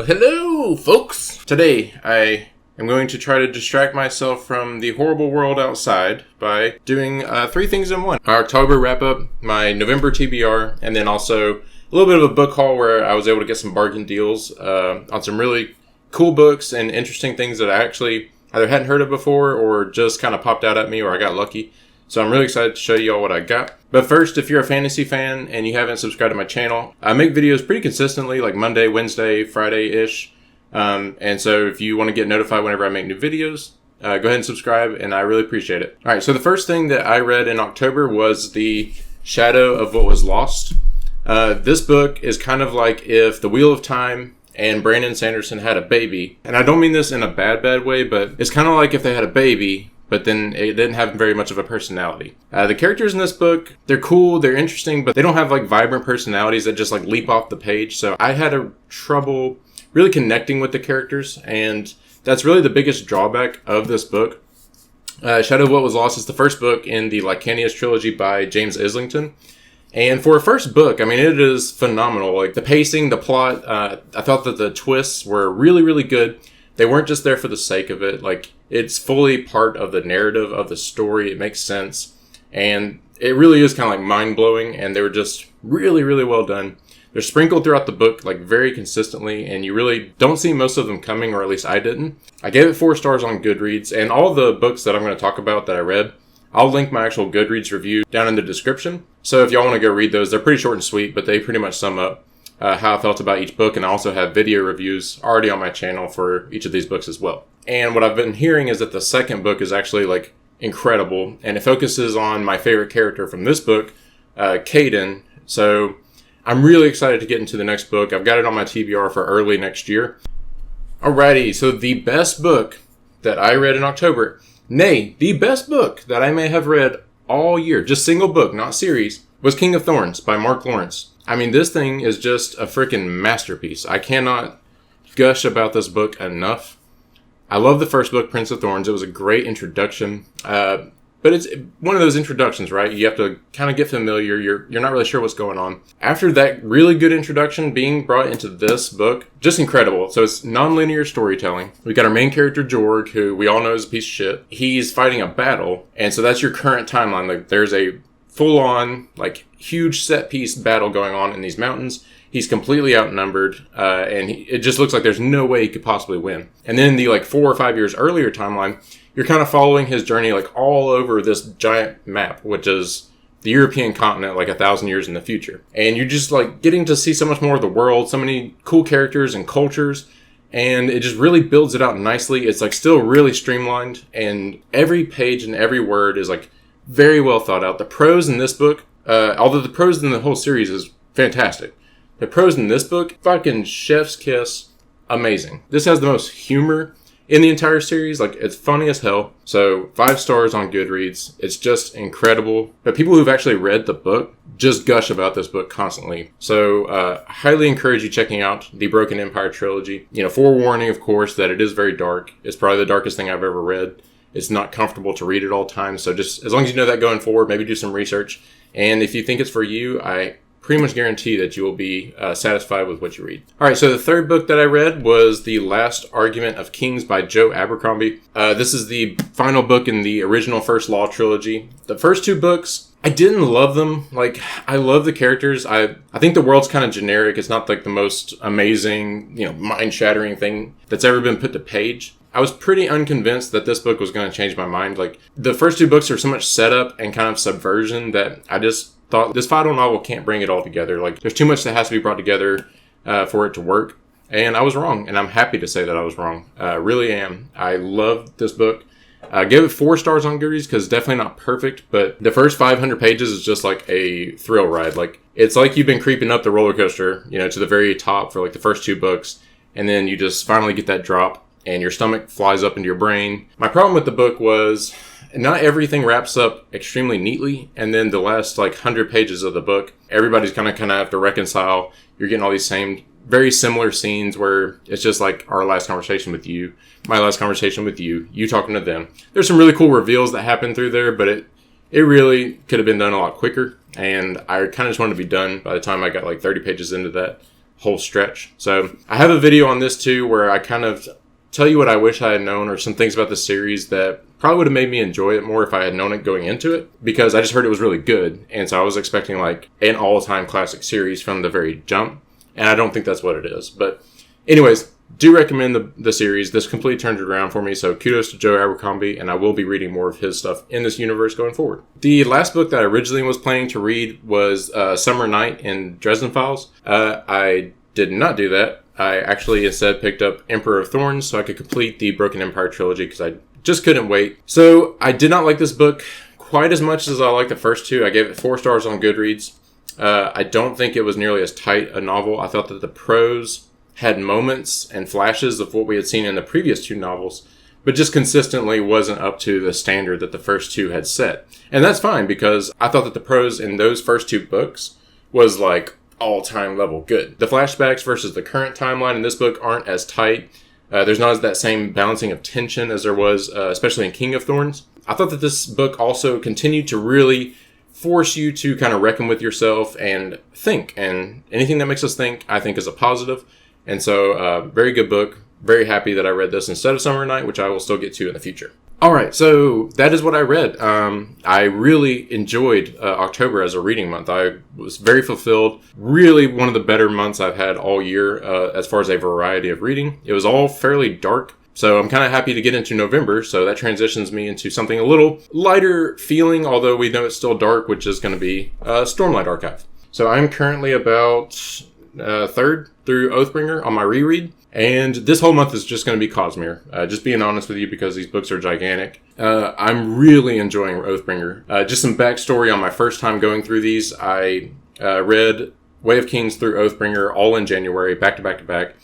Well, hello, folks! Today, I am going to try to distract myself from the horrible world outside by doing three things in one. Our October wrap-up, my November TBR, and then also a little bit of a book haul where I was able to get some bargain deals on some really cool books and interesting things that I actually either hadn't heard of before or just kind of popped out at me or I got lucky. So I'm really excited to show you all what I got. But first, if you're a fantasy fan and you haven't subscribed to my channel, I make videos pretty consistently, like Monday, Wednesday, Friday-ish. And so if you want to get notified whenever I make new videos, go ahead and subscribe, and I really appreciate it. All right, so the first thing that I read in October was The Shadow of What Was Lost. This book is kind of like if The Wheel of Time and Brandon Sanderson had a baby. And I don't mean this in a bad way, but it's kind of like if they had a baby, but then it didn't have very much of a personality. The characters in this book, they're cool, they're interesting, but they don't have like vibrant personalities that just like leap off the page. So I had a trouble really connecting with the characters, and that's really the biggest drawback of this book. Shadow of What Was Lost is the first book in the Lycanius trilogy by James Islington. And for a first book, I mean, it is phenomenal. Like the pacing, the plot, I thought that the twists were really, really good. They weren't just there for the sake of it. Like, it's fully part of the narrative of the story. It makes sense. And it really is kind of like mind-blowing. And they were just really, really well done. They're sprinkled throughout the book, like, very consistently. And you really don't see most of them coming, or at least I didn't. I gave it 4 stars on Goodreads. And all the books that I'm going to talk about that I read, I'll link my actual Goodreads review down in the description. So if y'all want to go read those, they're pretty short and sweet, but they pretty much sum up how I felt about each book, and I also have video reviews already on my channel for each of these books as well. And what I've been hearing is that the second book is actually like incredible, and it focuses on my favorite character from this book, Caden. So I'm really excited to get into the next book. I've got it on my TBR for early next year. Alrighty, so the best book that I read in October, nay, the best book that I may have read all year, just single book, not series, was King of Thorns by Mark Lawrence. I mean, this thing is just a freaking masterpiece. I cannot gush about this book enough. I love the first book, Prince of Thorns. It was a great introduction. But it's one of those introductions, right? You have to kind of get familiar. You're not really sure what's going on. After that really good introduction, being brought into this book, just incredible. So it's non-linear storytelling. We got our main character, Jorg, who we all know is a piece of shit. He's fighting a battle. And so that's your current timeline. Like, there's a full-on, like, huge set-piece battle going on in these mountains. He's completely outnumbered, and it just looks like there's no way he could possibly win. And then the, 4 or 5 years earlier timeline, you're kind of following his journey, all over this giant map, which is the European continent, 1,000 years in the future. And you're just, getting to see so much more of the world, so many cool characters and cultures, and it just really builds it out nicely. It's, still really streamlined, and every page and every word is, very well thought out. The prose in this book, although the prose in the whole series is fantastic, the prose in this book, fucking chef's kiss, amazing. This has the most humor in the entire series. It's funny as hell. So 5 stars on Goodreads. It's just incredible. But people who've actually read the book just gush about this book constantly. So highly encourage you checking out the Broken Empire trilogy. Forewarning, of course, that it is very dark. It's probably the darkest thing I've ever read. It's not comfortable to read at all times. So just as long as you know that going forward, maybe do some research. And if you think it's for you, I pretty much guarantee that you will be satisfied with what you read. All right, so the third book that I read was The Last Argument of Kings by Joe Abercrombie. This is the final book in the original First Law trilogy. The first 2 books, I didn't love them. I love the characters. I think the world's kind of generic. It's not the most amazing, mind-shattering thing that's ever been put to page. I was pretty unconvinced that this book was going to change my mind. The first 2 books are so much setup and kind of subversion that I just thought this final novel can't bring it all together. There's too much that has to be brought together for it to work. And I was wrong. And I'm happy to say that I was wrong. Really am. I love this book. I gave it 4 stars on Goodreads because it's definitely not perfect. But the first 500 pages is just a thrill ride. It's like you've been creeping up the roller coaster, to the very top for the first 2 books. And then you just finally get that drop. And your stomach flies up into your brain. My problem with the book was not everything wraps up extremely neatly. And then the last 100 pages of the book, everybody's kind of have to reconcile. You're getting all these same, very similar scenes where it's just our last conversation with you, my last conversation with you, you talking to them. There's some really cool reveals that happen through there, but it really could have been done a lot quicker. And I kind of just wanted to be done by the time I got 30 pages into that whole stretch. So I have a video on this too where I kind of tell you what I wish I had known, or some things about the series that probably would have made me enjoy it more if I had known it going into it, because I just heard it was really good. And so I was expecting like an all-time classic series from the very jump. And I don't think that's what it is. But anyways, do recommend the series. This completely turned it around for me. So kudos to Joe Abercrombie, and I will be reading more of his stuff in this universe going forward. The last book that I originally was planning to read was Summer Night in Dresden Files. I did not do that. I actually instead picked up Emperor of Thorns so I could complete the Broken Empire trilogy because I just couldn't wait. So I did not like this book quite as much as I liked the first two. I gave it 4 stars on Goodreads. I don't think it was nearly as tight a novel. I thought that the prose had moments and flashes of what we had seen in the previous 2 novels, but just consistently wasn't up to the standard that the first 2 had set. And that's fine, because I thought that the prose in those first 2 books was like all-time level good. The flashbacks versus the current timeline in this book aren't as tight. There's not that same balancing of tension as there was, especially in King of Thorns. I thought that this book also continued to really force you to kind of reckon with yourself and think. And anything that makes us think, I think, is a positive. And so, very good book. Very happy that I read this instead of Summer Night, which I will still get to in the future. All right, so that is what I read. I really enjoyed October as a reading month. I was very fulfilled. Really one of the better months I've had all year as far as a variety of reading. It was all fairly dark, so I'm kind of happy to get into November. So that transitions me into something a little lighter feeling, although we know it's still dark, which is going to be Stormlight Archive. So I'm currently about 3rd through Oathbringer on my reread. And this whole month is just going to be Cosmere. Just being honest with you, because these books are gigantic. I'm really enjoying Oathbringer. Just some backstory on my first time going through these. I read Way of Kings through Oathbringer all in January, back to back to back.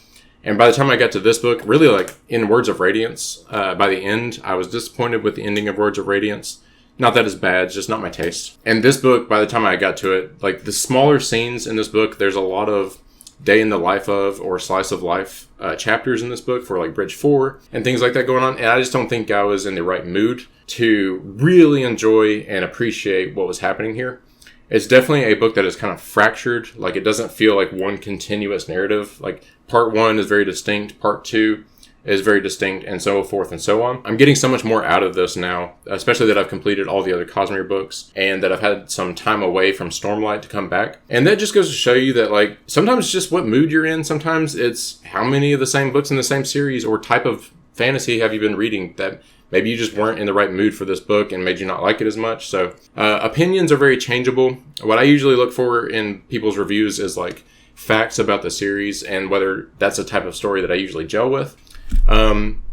And by the time I got to this book, really like in Words of Radiance, by the end, I was disappointed with the ending of Words of Radiance. Not that it's bad, it's just not my taste. And this book, by the time I got to it, like the smaller scenes in this book, there's a lot of day in the life of or slice of life chapters in this book for like Bridge 4 and things like that going on. And I just don't think I was in the right mood to really enjoy and appreciate what was happening here. It's definitely a book that is kind of fractured. Like it doesn't feel like one continuous narrative. Like part 1 is very distinct, part 2 is very distinct, and so forth and so on. I'm getting so much more out of this now, especially that I've completed all the other Cosmere books and that I've had some time away from Stormlight to come back. And that just goes to show you that like sometimes it's just what mood you're in. Sometimes it's how many of the same books in the same series or type of fantasy have you been reading that maybe you just weren't in the right mood for this book and made you not like it as much. So opinions are very changeable. What I usually look for in people's reviews is like facts about the series and whether that's a type of story that I usually gel with.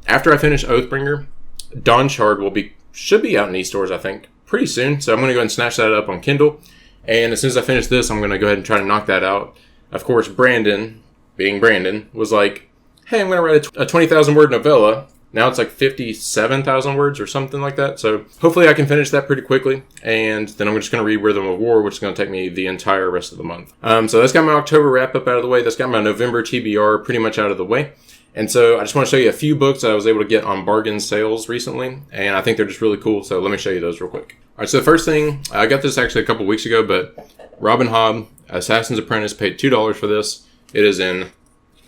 After I finish Oathbringer, Dawnshard should be out in e-stores, I think, pretty soon. So I'm going to go ahead and snatch that up on Kindle. And as soon as I finish this, I'm going to go ahead and try to knock that out. Of course, Brandon, being Brandon, was like, hey, I'm going to write a 20,000 word novella. Now it's like 57,000 words or something like that. So hopefully I can finish that pretty quickly. And then I'm just going to read Rhythm of War, which is going to take me the entire rest of the month. So that's got my October wrap up out of the way. That's got my November TBR pretty much out of the way. And so I just want to show you a few books that I was able to get on bargain sales recently. And I think they're just really cool. So let me show you those real quick. All right, so the first thing, I got this actually a couple weeks ago, but Robin Hobb, Assassin's Apprentice, paid $2 for this. It is in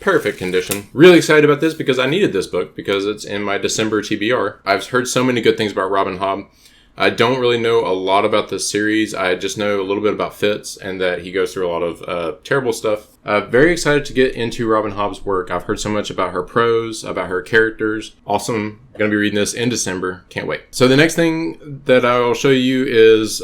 perfect condition. Really excited about this because I needed this book because it's in my December TBR. I've heard so many good things about Robin Hobb. I don't really know a lot about this series. I just know a little bit about Fitz and that he goes through a lot of terrible stuff. Very excited to get into Robin Hobb's work. I've heard so much about her prose, about her characters. Awesome. I'm going to be reading this in December. Can't wait. So the next thing that I'll show you is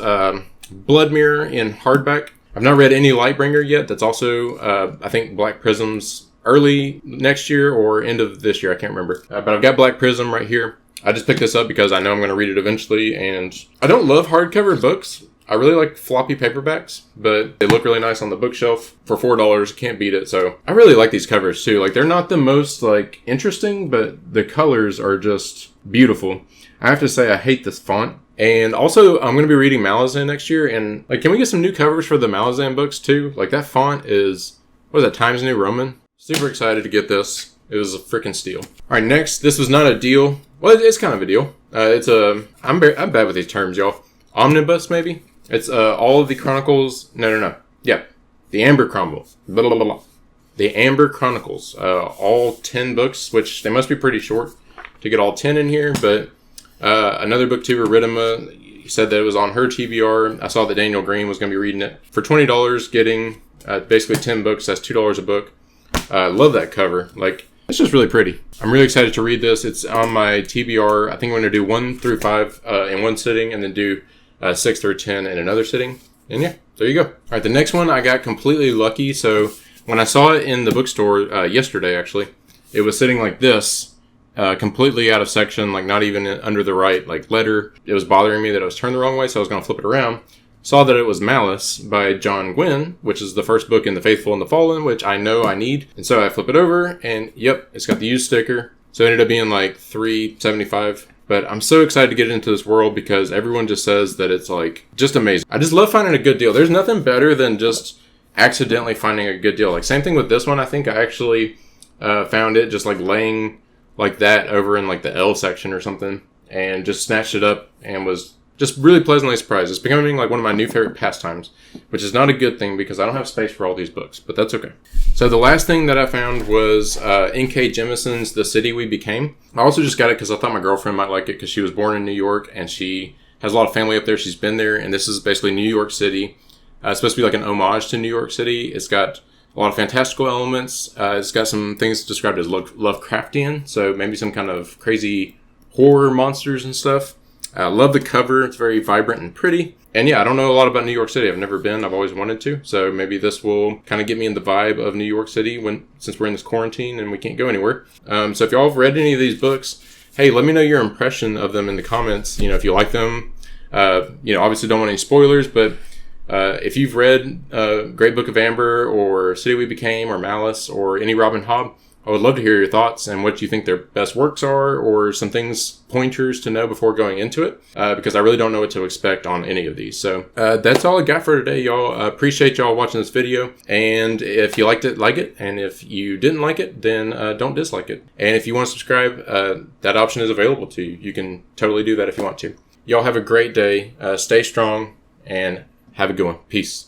Blood Mirror in hardback. I've not read any Lightbringer yet. That's also, I think, Black Prism's early next year or end of this year. I can't remember. But I've got Black Prism right here. I just picked this up because I know I'm going to read it eventually, and I don't love hardcover books. I really like floppy paperbacks, but they look really nice on the bookshelf. For $4, can't beat it. So I really like these covers too. Like they're not the most like interesting, but the colors are just beautiful. I have to say I hate this font. And also I'm going to be reading Malazan next year, and like, can we get some new covers for the Malazan books too? Like that font is, what is that, Times New Roman? Super excited to get this. It was a freaking steal. All right, next, this was not a deal. Well, it's kind of a deal. I'm bad with these terms, y'all. Omnibus, maybe? It's all of the Chronicles. No. Yeah, the Amber Crumble. Blah, blah, blah, blah. the Amber Chronicles, all 10 books, which they must be pretty short to get all 10 in here. But another booktuber, Ridima, said that it was on her TBR. I saw that Daniel Green was going to be reading it for $20, getting basically 10 books. That's $2 a book. Love that cover. Like, it's just really pretty. I'm really excited to read this. It's on my TBR. I think I'm going to do 1 through 5 in one sitting, and then do 6 through 10 in another sitting. And yeah, there you go. All right, the next one, I got completely lucky. So when I saw it in the bookstore yesterday, actually, it was sitting like this, completely out of section, like not even under the right like letter. It was bothering me that it was turned the wrong way, so I was going to flip it around. Saw that it was Malice by John Gwynne, which is the first book in The Faithful and the Fallen, which I know I need. And so I flip it over, and yep, it's got the used sticker. So it ended up being like $3.75. But I'm so excited to get into this world because everyone just says that it's like just amazing. I just love finding a good deal. There's nothing better than just accidentally finding a good deal. Like, same thing with this one. I think I actually found it just like laying like that over in like the L section or something, and just snatched it up and was just really pleasantly surprised. It's becoming like one of my new favorite pastimes, which is not a good thing because I don't have space for all these books, but that's okay. So the last thing that I found was N.K. Jemison's The City We Became. I also just got it because I thought my girlfriend might like it because she was born in New York and she has a lot of family up there. She's been there, and this is basically New York City. It's supposed to be like an homage to New York City. It's got a lot of fantastical elements. It's got some things described as Lovecraftian, so maybe some kind of crazy horror monsters and stuff. I love the cover. It's very vibrant and pretty. And yeah, I don't know a lot about New York City. I've never been. I've always wanted to. So maybe this will kind of get me in the vibe of New York City since we're in this quarantine and we can't go anywhere. So if y'all have read any of these books, hey, let me know your impression of them in the comments. You know, if you like them. Obviously don't want any spoilers, but if you've read Great Book of Amber or City We Became or Malice or any Robin Hobb, I would love to hear your thoughts and what you think their best works are, or some pointers to know before going into it, because I really don't know what to expect on any of these. So that's all I got for today, y'all. Appreciate y'all watching this video, and if you liked it, like it, and if you didn't like it, then don't dislike it. And if you want to subscribe, that option is available to you. You can totally do that if you want to. Y'all have a great day. Stay strong, and have a good one. Peace.